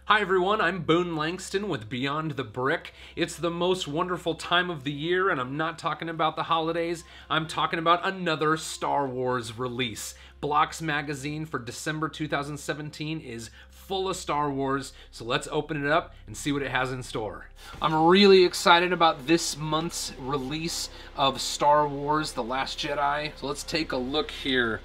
Hi everyone, I'm Boone Langston with Beyond the Brick. It's the most wonderful time of the year, and I'm not talking about the holidays. I'm talking about another Star Wars release. Blocks Magazine for December 2017 is full of Star Wars, so let's open it up and see what it has in store. I'm really excited about this month's release of Star Wars: The Last Jedi, so let's take a look here.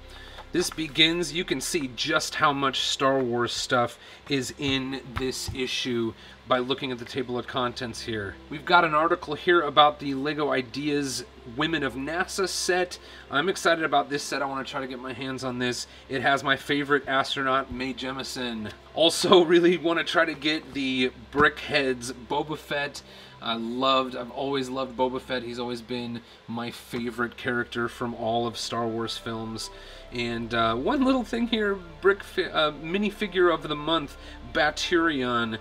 This begins, you can see just how much Star Wars stuff is in this issue by looking at the table of contents here. We've got an article here about the LEGO Ideas Women of NASA set. I'm excited about this set. I want to try to get my hands on this. It has my favorite astronaut, Mae Jemison. Also really want to try to get the Brickheads Boba Fett. I've always loved Boba Fett. He's always been my favorite character from all of Star Wars films. And one little thing here, minifigure of the month, Baturion.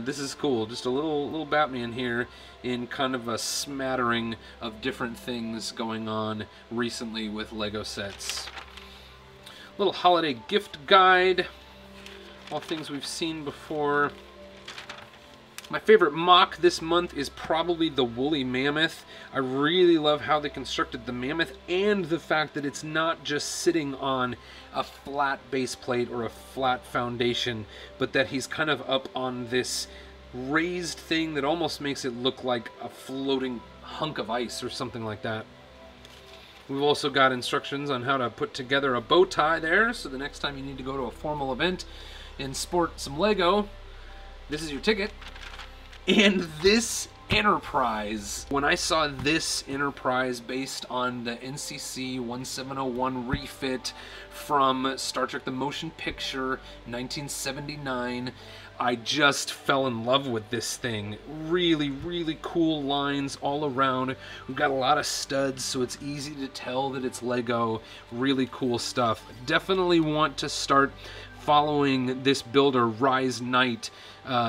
This is cool. Just a little Batman here in kind of a smattering of different things going on recently with LEGO sets. Little holiday gift guide. All things we've seen before. My favorite mock this month is probably the Woolly Mammoth. I really love how they constructed the Mammoth and the fact that it's not just sitting on a flat base plate or a flat foundation, but that he's kind of up on this raised thing that almost makes it look like a floating hunk of ice or something like that. We've also got instructions on how to put together a bow tie there, so the next time you need to go to a formal event and sport some LEGO, this is your ticket. And this Enterprise, when I saw this Enterprise based on the NCC 1701 refit from Star Trek The Motion Picture 1979, I just fell in love with this thing. Really, really cool lines all around. We've got a lot of studs, so it's easy to tell that it's LEGO. Really cool stuff. Definitely want to start following this builder, Rise Knight,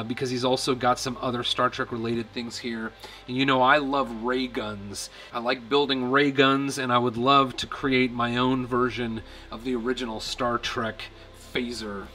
because he's also got some other Star Trek related things here. And you know, I love ray guns. I like building ray guns, and I would love to create my own version of the original Star Trek phaser.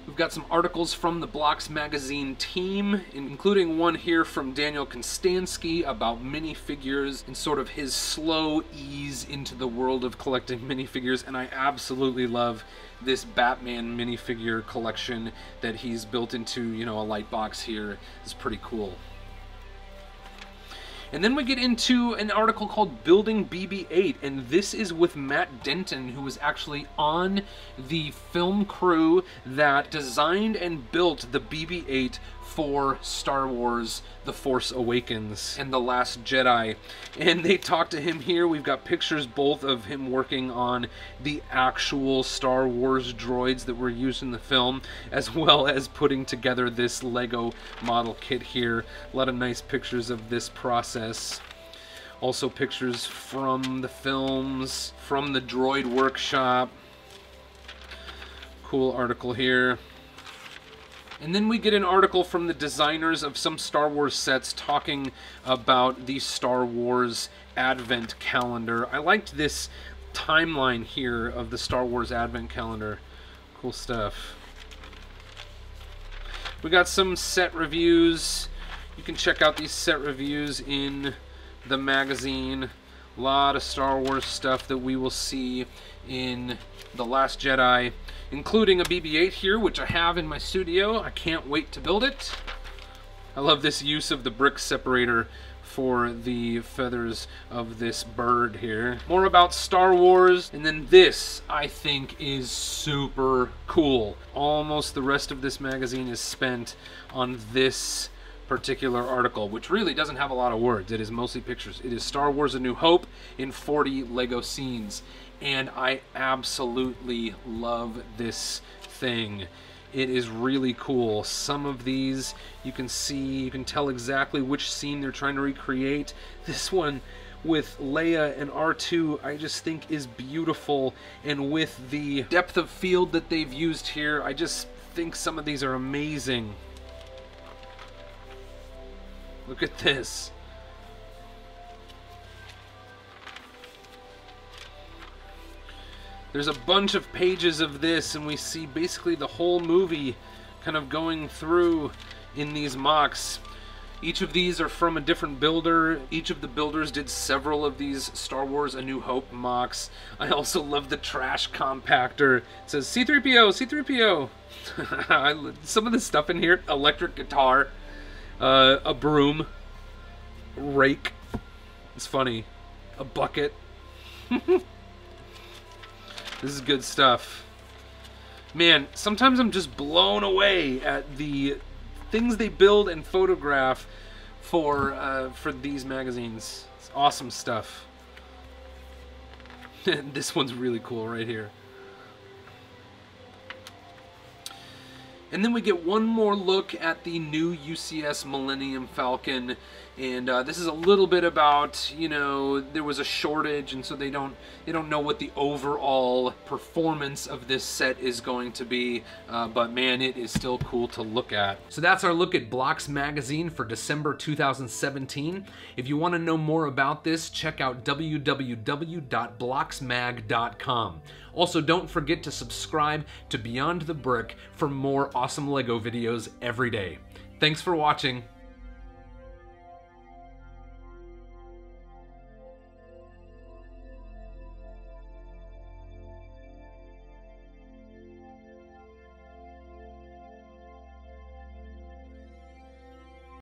We've got some articles from the Blocks Magazine team, including one here from Daniel Konstanski about minifigures and sort of his slow ease into the world of collecting minifigures, and I absolutely love this Batman minifigure collection that he's built into, you know, a light box here. It's pretty cool. And then we get into an article called Building BB-8, and this is with Matt Denton, who was actually on the film crew that designed and built the BB-8 for Star Wars The Force Awakens and The Last Jedi. And they talked to him here. We've got pictures both of him working on the actual Star Wars droids that were used in the film, as well as putting together this LEGO model kit here. A lot of nice pictures of this process. Also pictures from the films, from the Droid Workshop. Cool article here. And then we get an article from the designers of some Star Wars sets talking about the Star Wars Advent Calendar. I liked this timeline here of the Star Wars Advent Calendar. Cool stuff. We got some set reviews. You can check out these set reviews in the magazine. A lot of Star Wars stuff that we will see in The Last Jedi, including a BB-8 here, which I have in my studio. I can't wait to build it. I love this use of the brick separator for the feathers of this bird here. More about Star Wars, and then this, I think, is super cool. Almost the rest of this magazine is spent on this particular article, which really doesn't have a lot of words. It is mostly pictures. It is Star Wars: A New Hope in 40 LEGO scenes, and I absolutely love this thing. It is really cool. Some of these you can see, you can tell exactly which scene they're trying to recreate. This one with Leia and R2 I just think is beautiful, and with the depth of field that they've used here, I just think some of these are amazing. Look at this. There's a bunch of pages of this, and we see basically the whole movie kind of going through in these MOCs. Each of these are from a different builder. Each of the builders did several of these Star Wars A New Hope MOCs. I also love the trash compactor. It says C-3PO, C-3PO. Some of the stuff in here, electric guitar, a broom, rake, it's funny, a bucket. This is good stuff. Man, sometimes I'm just blown away at the things they build and photograph for these magazines. It's awesome stuff. This one's really cool right here. And then we get one more look at the new UCS Millennium Falcon, and this is a little bit about, you know, there was a shortage, and so they don't know what the overall performance of this set is going to be, but man, it is still cool to look at. So that's our look at Blocks Magazine for December 2017. If you want to know more about this, check out www.blocksmag.com. Also, don't forget to subscribe to Beyond the Brick for more awesome LEGO videos every day. Thanks for watching.